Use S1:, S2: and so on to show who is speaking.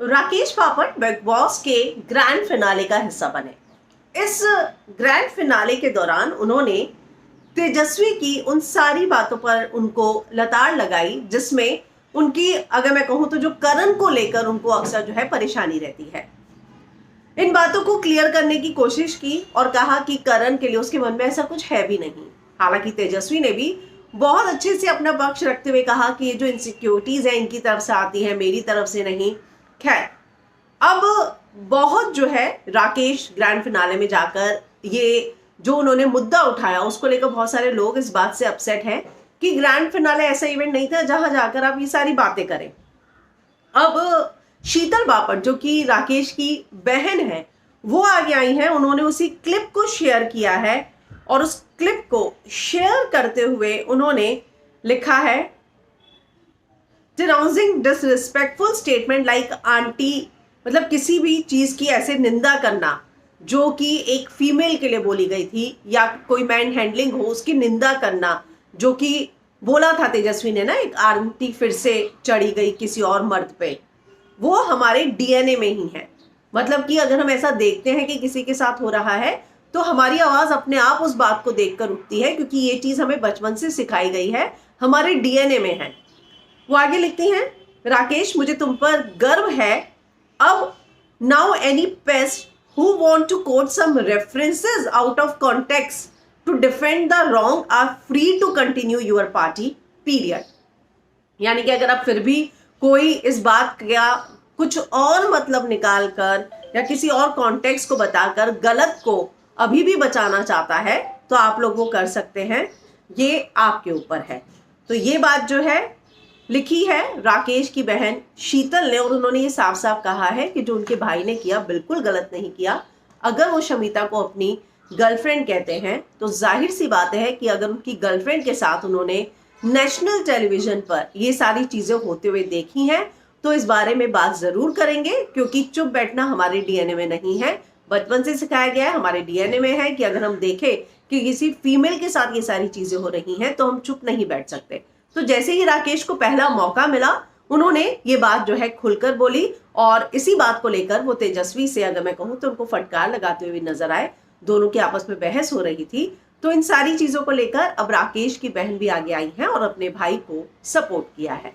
S1: Rakesh पापट big boss के grand finale का हिस्सा बने। इस ग्रैंड फिनाले के दौरान उन्होंने तेजस्वी की उन सारी बातों पर उनको लताड़ लगाई जिसमें उनकी, अगर मैं कहूं तो, जो करण को लेकर उनको अक्सर जो है परेशानी रहती है। इन बातों को क्लियर करने की कोशिश की और कहा कि करण के लिए उसके मन में ऐसा कुछ है भी नहीं। हालांकि तेजस्वी ने भी बहुत अच्छे से अपना पक्ष रखते हुए कहा कि ये जो इनसिक्योरिटीज है इनकी तरफ से आती है, मेरी तरफ से नहीं। खैर, अब बहुत जो है राकेश ग्रैंड फिनाले में जाकर ये जो उन्होंने मुद्दा उठाया उसको लेकर बहुत सारे लोग इस बात से अपसेट हैं कि ग्रैंड फिनाले ऐसा इवेंट नहीं था जहां जाकर आप ये सारी बातें करें। अब शीतल बापट जो कि राकेश की बहन है, वो आगे आई हैं। उन्होंने उसी क्लिप को शेयर किया है और उस क्लिप को शेयर करते हुए उन्होंने लिखा है, denouncing disrespectful statement like aunty, मतलब किसी भी चीज की ऐसे निंदा करना जो कि एक फीमेल के लिए बोली गई थी, या कोई मैन हैंडलिंग हो उसकी निंदा करना, जो कि बोला था तेजस्वी ने ना, एक आंटी फिर से चढ़ी गई किसी और मर्द पे, वो हमारे डीएनए में ही है। मतलब कि अगर हम ऐसा देखते हैं कि किसी के साथ हो रहा है तो हमारी आवाज अपने आप उस बात को देखकर उठती है, क्योंकि ये चीज हमें बचपन से सिखाई गई है, हमारे डीएनए में है। वो आगे लिखती हैं, राकेश मुझे तुम पर गर्व है। अब now any pest who want to quote some references out of context to defend the wrong are free to continue your party period. यानी कि अगर आप फिर भी कोई इस बात का कुछ और मतलब निकालकर या किसी और कॉन्टेक्स्ट को बताकर गलत को अभी भी बचाना चाहता है तो आप लोग वो कर सकते हैं, ये आपके ऊपर है। तो ये बात जो है लिखी है राकेश की बहन शीतल ने, और उन्होंने ये साफ साफ कहा है कि जो उनके भाई ने किया बिल्कुल गलत नहीं किया। अगर वो शमिता को अपनी गर्लफ्रेंड कहते हैं तो जाहिर सी बात है कि अगर उनकी गर्लफ्रेंड के साथ उन्होंने नेशनल टेलीविजन पर ये सारी चीजें होते हुए देखी हैं तो इस बारे में बात जरूर करेंगे, क्योंकि चुप बैठना हमारे डीएनए में नहीं है। बचपन से सिखाया गया है, हमारे डीएनए में है कि अगर हम देखें कि किसी फीमेल के साथ ये सारी चीजें हो रही हैं तो हम चुप नहीं बैठ सकते। तो जैसे ही राकेश को पहला मौका मिला उन्होंने ये बात जो है खुलकर बोली, और इसी बात को लेकर वो तेजस्वी से, अगर मैं कहूँ तो, उनको फटकार लगाते हुए नजर आए। दोनों की आपस में बहस हो रही थी। तो इन सारी चीजों को लेकर अब राकेश की बहन भी आगे आई है और अपने भाई को सपोर्ट किया है।